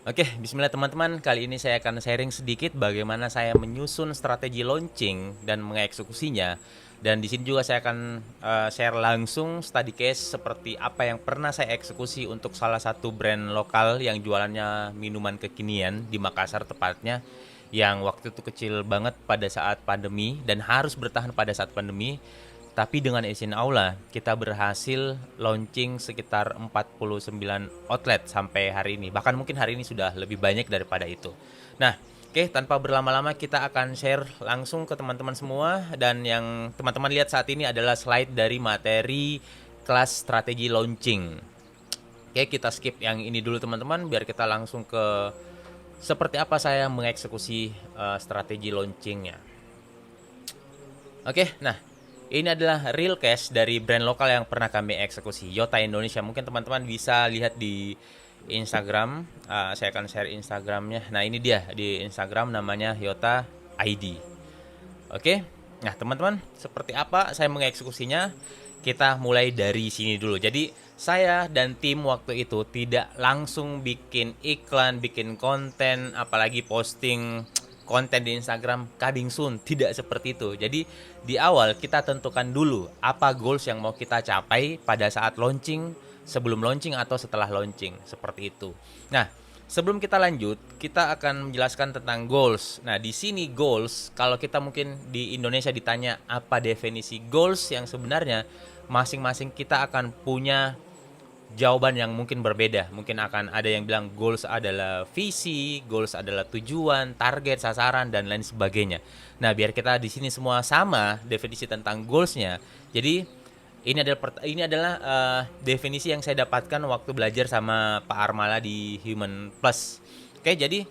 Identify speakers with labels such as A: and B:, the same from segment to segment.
A: Oke, bismillah teman-teman. Kali ini saya akan sharing sedikit bagaimana saya menyusun strategi launching dan mengeksekusinya. Dan di sini juga saya akan share langsung study case seperti apa yang pernah saya eksekusi untuk salah satu brand lokal yang jualannya minuman kekinian di Makassar tepatnya, yang waktu itu kecil banget pada saat pandemi dan harus bertahan pada saat pandemi. Tapi dengan izin Allah, kita berhasil launching sekitar 49 outlet sampai hari ini. Bahkan mungkin hari ini sudah lebih banyak daripada itu. Nah, oke, tanpa berlama-lama kita akan share langsung ke teman-teman semua. Dan yang teman-teman lihat saat ini adalah slide dari materi kelas strategi launching. Oke, kita skip yang ini dulu teman-teman, biar kita langsung ke seperti apa saya mengeksekusi strategi launchingnya. Oke, nah ini adalah real case dari brand lokal yang pernah kami eksekusi, Yota Indonesia. Mungkin teman-teman bisa lihat di Instagram. Saya akan share Instagramnya. Nah ini dia di Instagram, namanya Yota ID. Oke, nah teman-teman, seperti apa saya mengeksekusinya? Kita mulai dari sini dulu. Jadi saya dan tim waktu itu tidak langsung bikin iklan, bikin konten, apalagi posting konten di Instagram coming soon. Tidak seperti itu. Jadi di awal kita tentukan dulu apa goals yang mau kita capai pada saat launching, sebelum launching atau setelah launching, seperti itu. Nah, sebelum kita lanjut, kita akan menjelaskan tentang goals. Nah, di sini goals, kalau kita mungkin di Indonesia ditanya apa definisi goals yang sebenarnya, masing-masing kita akan punya jawaban yang mungkin berbeda. Mungkin akan ada yang bilang goals adalah visi, goals adalah tujuan, target, sasaran, dan lain sebagainya. Nah, biar kita di sini semua sama definisi tentang goalsnya. Jadi ini adalah definisi yang saya dapatkan waktu belajar sama Pak Armala di Human Plus. Oke, jadi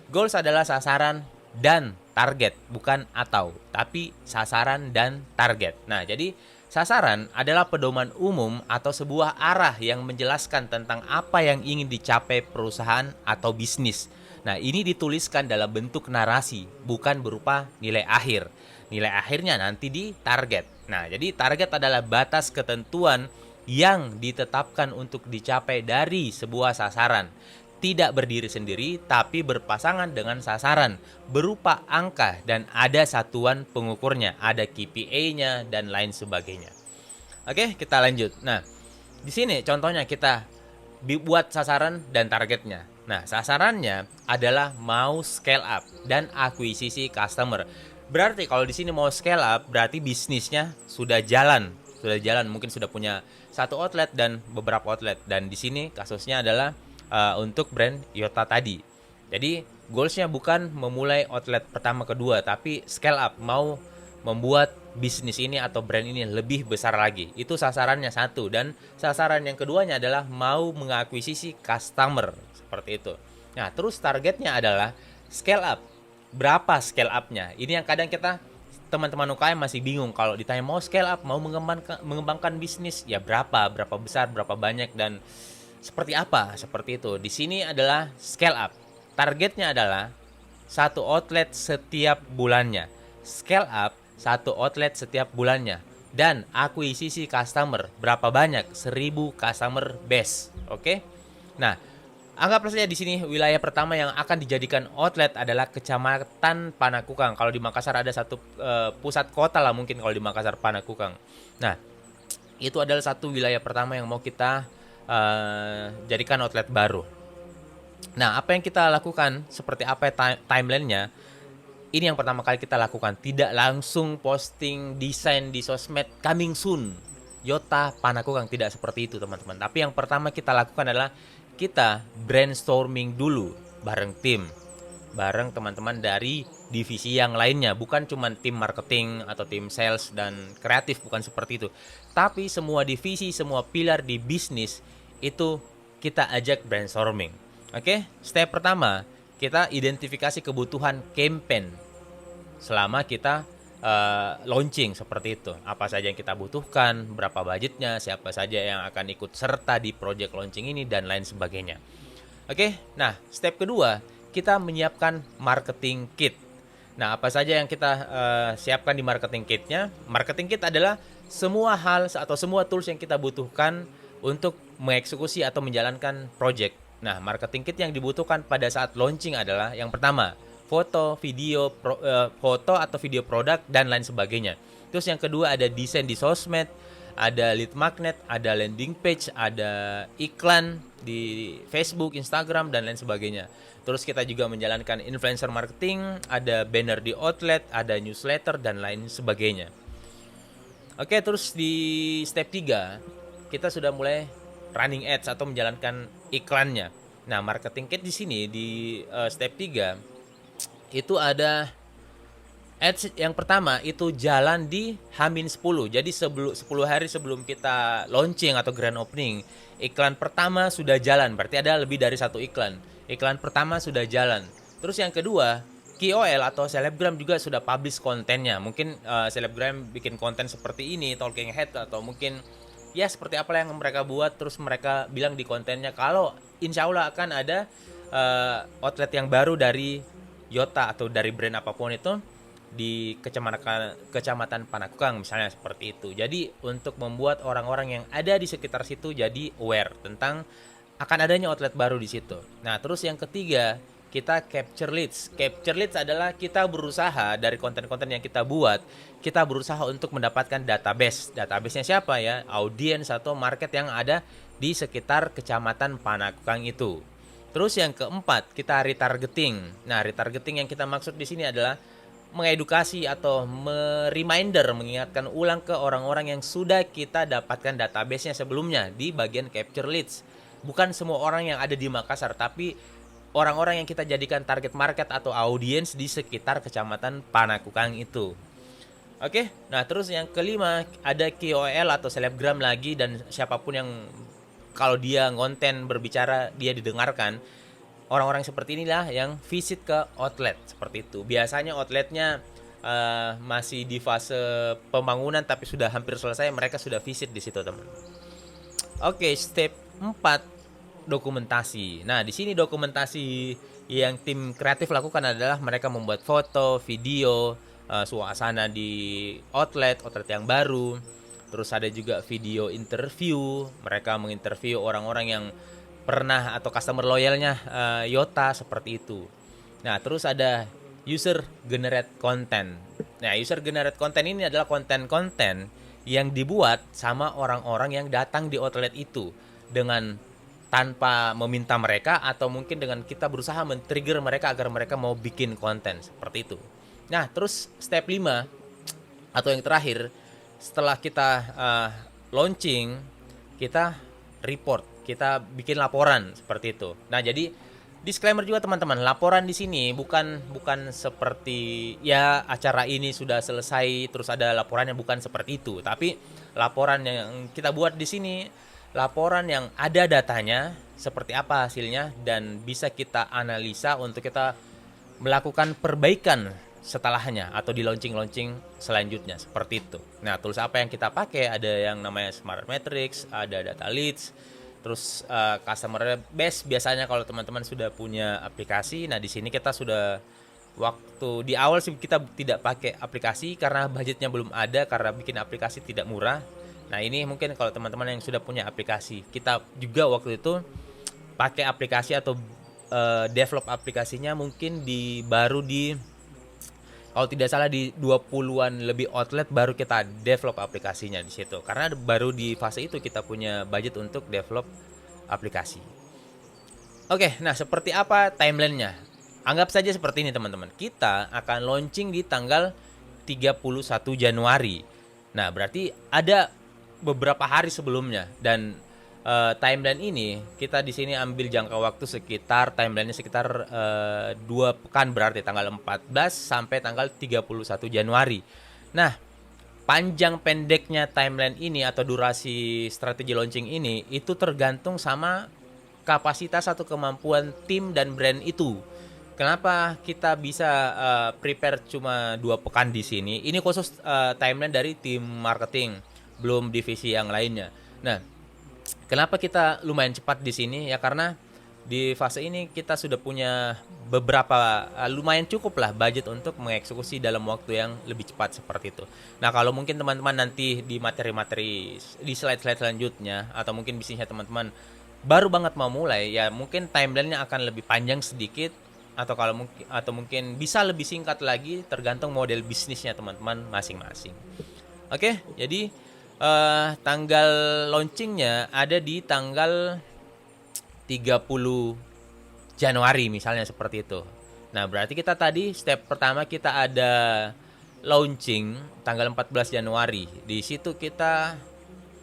A: goals adalah sasaran dan target, bukan atau, tapi sasaran dan target. Nah, jadi sasaran adalah pedoman umum atau sebuah arah yang menjelaskan tentang apa yang ingin dicapai perusahaan atau bisnis. Nah, ini dituliskan dalam bentuk narasi, bukan berupa nilai akhir. Nilai akhirnya nanti di target. Nah, jadi target adalah batas ketentuan yang ditetapkan untuk dicapai dari sebuah sasaran. Tidak berdiri sendiri, tapi berpasangan dengan sasaran, berupa angka dan ada satuan pengukurnya, ada KPI-nya dan lain sebagainya. Oke, kita lanjut. Nah, di sini contohnya kita buat sasaran dan targetnya. Nah, sasarannya adalah mau scale up dan akuisisi customer. Berarti kalau di sini mau scale up, berarti bisnisnya sudah jalan, mungkin sudah punya satu outlet dan beberapa outlet. Dan di sini kasusnya adalah untuk brand Yota tadi. Jadi goalsnya bukan memulai outlet pertama kedua, tapi scale up, mau membuat bisnis ini atau brand ini lebih besar lagi. Itu sasarannya satu. Dan sasaran yang keduanya adalah mau mengakuisisi customer, seperti itu. Nah, terus targetnya adalah scale up. Berapa scale up-nya? Ini yang kadang kita teman-teman UKM masih bingung kalau ditanya mau scale up, mau mengembangkan bisnis, ya berapa besar, berapa banyak, dan seperti apa? Seperti itu. Di sini adalah scale up. Targetnya adalah satu outlet setiap bulannya. Scale up satu outlet setiap bulannya. Dan akuisisi customer berapa banyak? 1.000 customer base. Oke? Nah, anggaplah saja di sini wilayah pertama yang akan dijadikan outlet adalah Kecamatan Panakukang. Kalau di Makassar ada satu pusat kota lah mungkin kalau di Makassar, Panakukang. Nah, itu adalah satu wilayah pertama yang mau kita jadikan outlet baru. Nah, apa yang kita lakukan, seperti apa timelinenya? Ini yang pertama kali kita lakukan. Tidak langsung posting desain di sosmed coming soon Yota Panakukang, tidak seperti itu teman-teman. Tapi yang pertama kita lakukan adalah kita brainstorming dulu bareng tim, bareng teman-teman dari divisi yang lainnya, bukan cuma tim marketing atau tim sales dan kreatif, bukan seperti itu. Tapi semua divisi, semua pilar di bisnis itu kita ajak brainstorming. Oke, step pertama, kita identifikasi kebutuhan campaign selama kita launching, seperti itu. Apa saja yang kita butuhkan, berapa budgetnya, siapa saja yang akan ikut serta di project launching ini, dan lain sebagainya. Oke, nah step kedua, kita menyiapkan marketing kit. Nah, apa saja yang kita siapkan di marketing kitnya? Marketing kit adalah semua hal atau semua tools yang kita butuhkan untuk mengeksekusi atau menjalankan project. Nah, marketing kit yang dibutuhkan pada saat launching adalah yang pertama, foto atau video produk dan lain sebagainya. Terus yang kedua ada desain di sosmed, ada lead magnet, ada landing page, ada iklan di Facebook, Instagram dan lain sebagainya. Terus kita juga menjalankan influencer marketing, ada banner di outlet, ada newsletter dan lain sebagainya. Oke, terus di step 3 kita sudah mulai running ads atau menjalankan iklannya. Nah, marketing kit di sini di step 3 itu ada ads yang pertama itu jalan di H-10. Jadi 10 hari sebelum kita launching atau grand opening, iklan pertama sudah jalan, berarti ada lebih dari satu iklan. Iklan pertama sudah jalan. Terus yang kedua, KOL atau selebgram juga sudah publish kontennya. Mungkin selebgram bikin konten seperti ini, talking head atau mungkin ya seperti apa yang mereka buat, terus mereka bilang di kontennya kalau insya Allah akan ada outlet yang baru dari Yota atau dari brand apapun itu di kecamatan Panakukang misalnya, seperti itu. Jadi untuk membuat orang-orang yang ada di sekitar situ jadi aware tentang akan adanya outlet baru di situ. Nah, terus yang ketiga, kita capture leads. Capture leads adalah kita berusaha dari konten-konten yang kita buat, kita berusaha untuk mendapatkan database. Database-nya siapa ya? Audiens atau market yang ada di sekitar kecamatan Panakukang itu. Terus yang keempat, kita retargeting. Nah, retargeting yang kita maksud di sini adalah mengedukasi atau mengingatkan ulang ke orang-orang yang sudah kita dapatkan database-nya sebelumnya di bagian capture leads. Bukan semua orang yang ada di Makassar, tapi orang-orang yang kita jadikan target market atau audiens di sekitar kecamatan Panakukang itu. Oke, nah terus yang kelima ada KOL atau selebgram lagi, dan siapapun yang kalau dia ngonten berbicara dia didengarkan. Orang-orang seperti inilah yang visit ke outlet seperti itu. Biasanya outletnya masih di fase pembangunan tapi sudah hampir selesai, mereka sudah visit di situ, teman. Oke, step 4 dokumentasi. Nah, di sini dokumentasi yang tim kreatif lakukan adalah mereka membuat foto, video, suasana di outlet yang baru. Terus ada juga video interview, mereka menginterview orang-orang yang pernah atau customer loyalnya Yota seperti itu. Nah, terus ada user generate content. Nah, user generate content ini adalah konten-konten yang dibuat sama orang-orang yang datang di outlet itu dengan tanpa meminta mereka, atau mungkin dengan kita berusaha men-trigger mereka agar mereka mau bikin konten seperti itu. Nah, terus step 5 atau yang terakhir setelah kita launching, kita report, kita bikin laporan seperti itu. Nah, jadi disclaimer juga teman-teman, laporan di sini bukan seperti ya acara ini sudah selesai terus ada laporannya, bukan seperti itu. Tapi laporan yang kita buat di sini laporan yang ada datanya seperti apa hasilnya dan bisa kita analisa untuk kita melakukan perbaikan setelahnya atau di launching selanjutnya seperti itu. Nah, tools apa yang kita pakai? Ada yang namanya Smart Metrics, ada Data Leads, terus Customer Base. Biasanya kalau teman-teman sudah punya aplikasi, nah di sini kita sudah waktu di awal sih kita tidak pakai aplikasi karena budgetnya belum ada, karena bikin aplikasi tidak murah. Nah, ini mungkin kalau teman-teman yang sudah punya aplikasi, kita juga waktu itu pakai aplikasi atau develop aplikasinya mungkin baru di kalau tidak salah di 20-an lebih outlet baru kita develop aplikasinya di situ. Karena baru di fase itu kita punya budget untuk develop aplikasi. Oke, nah seperti apa timelinenya? Anggap saja seperti ini teman-teman. Kita akan launching di tanggal 31 Januari. Nah, berarti ada beberapa hari sebelumnya, dan timeline ini kita di sini ambil jangka waktu sekitar timelinenya sekitar 2 pekan, berarti tanggal 14 sampai tanggal 31 Januari. Nah, panjang pendeknya timeline ini atau durasi strategi launching ini itu tergantung sama kapasitas atau kemampuan tim dan brand itu. Kenapa kita bisa prepare cuma 2 pekan di sini? Ini khusus timeline dari tim marketing, belum divisi yang lainnya. Nah, kenapa kita lumayan cepat di sini? Ya karena di fase ini kita sudah punya beberapa lumayan cukup lah budget untuk mengeksekusi dalam waktu yang lebih cepat seperti itu. Nah, kalau mungkin teman-teman nanti di materi-materi di slide-slide selanjutnya atau mungkin bisnisnya teman-teman baru banget mau mulai, ya mungkin timelinenya akan lebih panjang sedikit, atau mungkin bisa lebih singkat lagi, tergantung model bisnisnya teman-teman masing-masing. Oke, jadi tanggal launchingnya ada di tanggal 30 Januari misalnya, seperti itu. Nah, berarti kita tadi step pertama kita ada launching tanggal 14 Januari. Di situ kita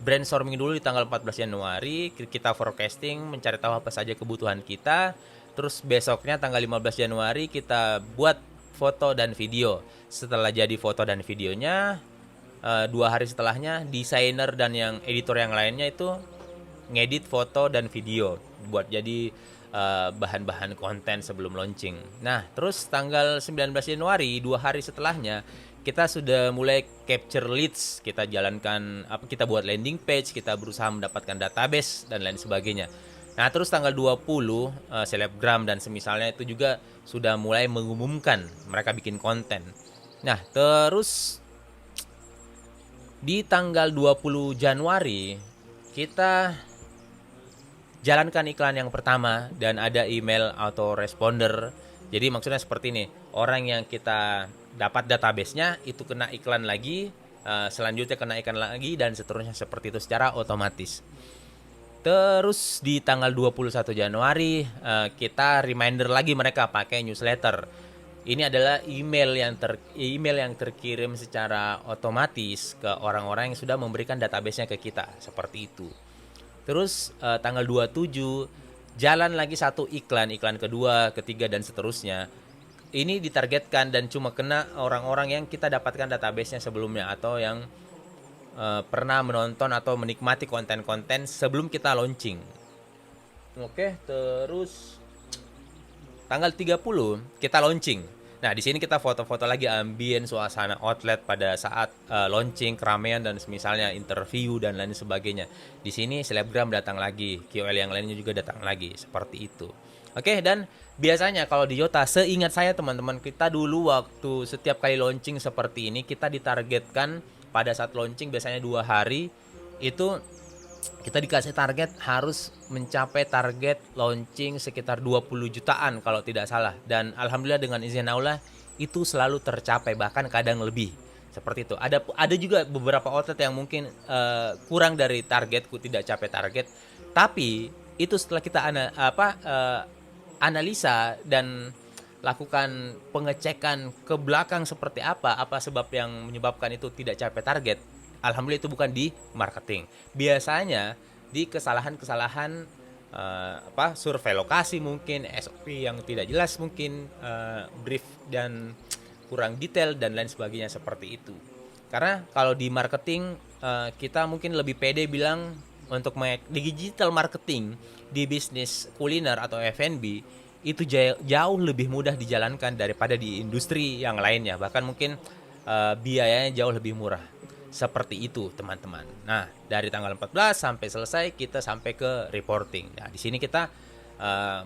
A: brainstorming dulu di tanggal 14 Januari, kita forecasting, mencari tahu apa saja kebutuhan kita. Terus besoknya tanggal 15 Januari kita buat foto dan video. Setelah jadi foto dan videonya, 2 hari setelahnya desainer dan yang editor yang lainnya itu ngedit foto dan video buat jadi bahan-bahan konten sebelum launching. Nah, terus tanggal 19 Januari, 2 hari setelahnya, kita sudah mulai capture leads, kita jalankan kita buat landing page, kita berusaha mendapatkan database dan lain sebagainya. Nah, terus tanggal 20 selebgram dan semisalnya itu juga sudah mulai mengumumkan mereka bikin konten. Nah, terus di tanggal 20 Januari kita jalankan iklan yang pertama dan ada email autoresponder. Jadi maksudnya seperti ini, orang yang kita dapat database-nya itu kena iklan lagi, selanjutnya kena iklan lagi, dan seterusnya seperti itu secara otomatis. Terus di tanggal 21 Januari kita reminder lagi mereka pakai newsletter. Ini adalah email yang terkirim secara otomatis ke orang-orang yang sudah memberikan database-nya ke kita, seperti itu. Terus tanggal 27 jalan lagi satu iklan kedua, ketiga, dan seterusnya. Ini ditargetkan dan cuma kena orang-orang yang kita dapatkan database-nya sebelumnya, atau yang pernah menonton atau menikmati konten-konten sebelum kita launching. Oke, terus tanggal 30 kita launching. Nah, di sini kita foto-foto lagi ambien, suasana outlet pada saat launching, keramaian dan misalnya interview dan lain sebagainya. Di sini selebgram datang lagi, KOL yang lainnya juga datang lagi, seperti itu. Oke, dan biasanya kalau di Yota, seingat saya teman-teman, kita dulu waktu setiap kali launching seperti ini, kita ditargetkan pada saat launching biasanya 2 hari itu kita dikasih target harus mencapai target launching sekitar 20 jutaan kalau tidak salah, dan alhamdulillah dengan izin Allah itu selalu tercapai, bahkan kadang lebih, seperti itu. Ada juga beberapa outlet yang mungkin kurang dari targetku, tidak capai target, tapi itu setelah kita analisa dan lakukan pengecekan ke belakang seperti apa sebab yang menyebabkan itu tidak capai target. Alhamdulillah itu bukan di marketing. Biasanya di kesalahan-kesalahan survei lokasi mungkin, SOP yang tidak jelas mungkin, brief dan kurang detail dan lain sebagainya, seperti itu. Karena kalau di marketing kita mungkin lebih pede bilang untuk digital marketing di bisnis kuliner atau F&B itu jauh lebih mudah dijalankan daripada di industri yang lainnya. Bahkan mungkin biayanya jauh lebih murah. Seperti itu, teman-teman. Nah, dari tanggal 14 sampai selesai kita sampai ke reporting. Nah, di sini kita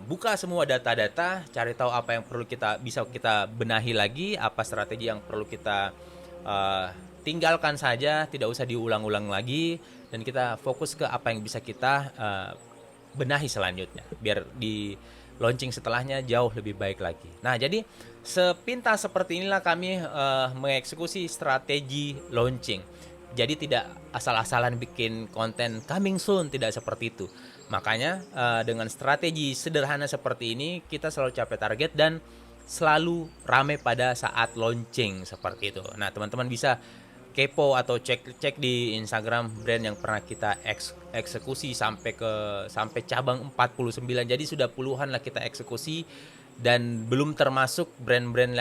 A: buka semua data-data, cari tahu apa yang perlu bisa kita benahi lagi, apa strategi yang perlu kita tinggalkan saja, tidak usah diulang-ulang lagi, dan kita fokus ke apa yang bisa kita benahi selanjutnya biar di launching setelahnya jauh lebih baik lagi. Nah, jadi sepintas seperti inilah kami mengeksekusi strategi launching. Jadi tidak asal-asalan bikin konten coming soon, tidak seperti itu. Makanya dengan strategi sederhana seperti ini kita selalu capai target dan selalu ramai pada saat launching, seperti itu. Nah, teman-teman bisa kepo atau cek di Instagram brand yang pernah kita eksekusi sampai cabang 49. Jadi sudah puluhan lah kita eksekusi, dan belum termasuk brand-brand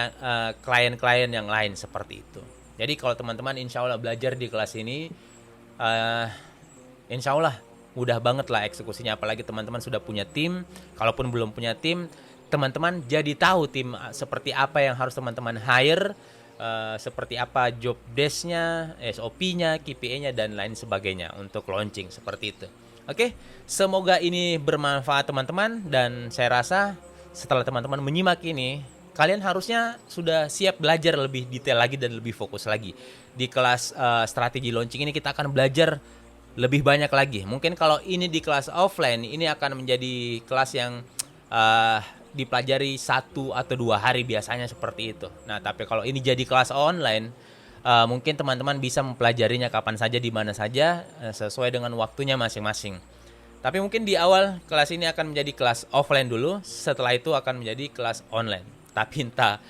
A: klien-klien yang lain, seperti itu. Jadi kalau teman-teman insya Allah belajar di kelas ini, insya Allah mudah banget lah eksekusinya. Apalagi teman-teman sudah punya tim. Kalaupun belum punya tim, teman-teman jadi tahu tim seperti apa yang harus teman-teman hire, seperti apa job desk-nya, SOP-nya, KPI-nya, dan lain sebagainya untuk launching, seperti itu. Oke, semoga ini bermanfaat teman-teman, dan saya rasa setelah teman-teman menyimak ini, kalian harusnya sudah siap belajar lebih detail lagi dan lebih fokus lagi. Di kelas strategi launching ini kita akan belajar lebih banyak lagi. Mungkin kalau ini di kelas offline, ini akan menjadi kelas yang eh, dipelajari 1 atau 2 hari biasanya seperti itu. Nah, tapi kalau ini jadi kelas online, mungkin teman-teman bisa mempelajarinya kapan saja, di mana saja, sesuai dengan waktunya masing-masing. Tapi mungkin di awal kelas ini akan menjadi kelas offline dulu, setelah itu akan menjadi kelas online. Tapi entah,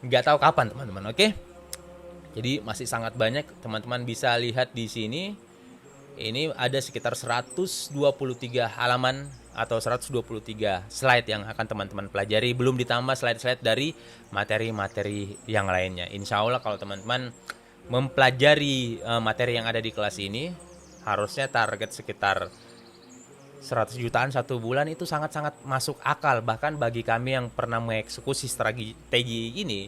A: nggak tahu kapan teman-teman, oke? Jadi masih sangat banyak, teman-teman bisa lihat di sini. Ini ada sekitar 123 halaman atau 123 slide yang akan teman-teman pelajari, belum ditambah slide-slide dari materi-materi yang lainnya. Insya Allah kalau teman-teman mempelajari materi yang ada di kelas ini, harusnya target sekitar 100 jutaan 1 bulan itu sangat-sangat masuk akal. Bahkan bagi kami yang pernah mengeksekusi strategi ini,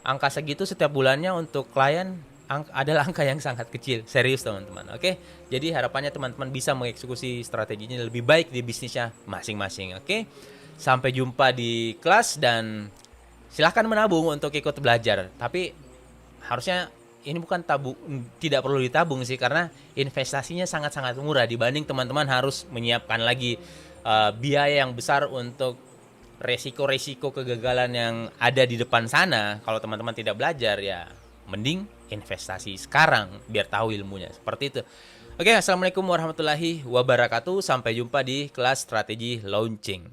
A: angka segitu setiap bulannya untuk klien adalah angka yang sangat kecil. Serius teman-teman, oke? Jadi harapannya teman-teman bisa mengeksekusi strateginya lebih baik di bisnisnya masing-masing, oke? Sampai jumpa di kelas dan silahkan menabung untuk ikut belajar. Tapi harusnya ini bukan tabung, tidak perlu ditabung sih, karena investasinya sangat-sangat murah dibanding teman-teman harus menyiapkan lagi biaya yang besar untuk resiko-resiko kegagalan yang ada di depan sana. Kalau teman-teman tidak belajar, ya mending investasi sekarang biar tahu ilmunya. Seperti itu. Oke, assalamualaikum warahmatullahi wabarakatuh. Sampai jumpa di kelas strategi launching.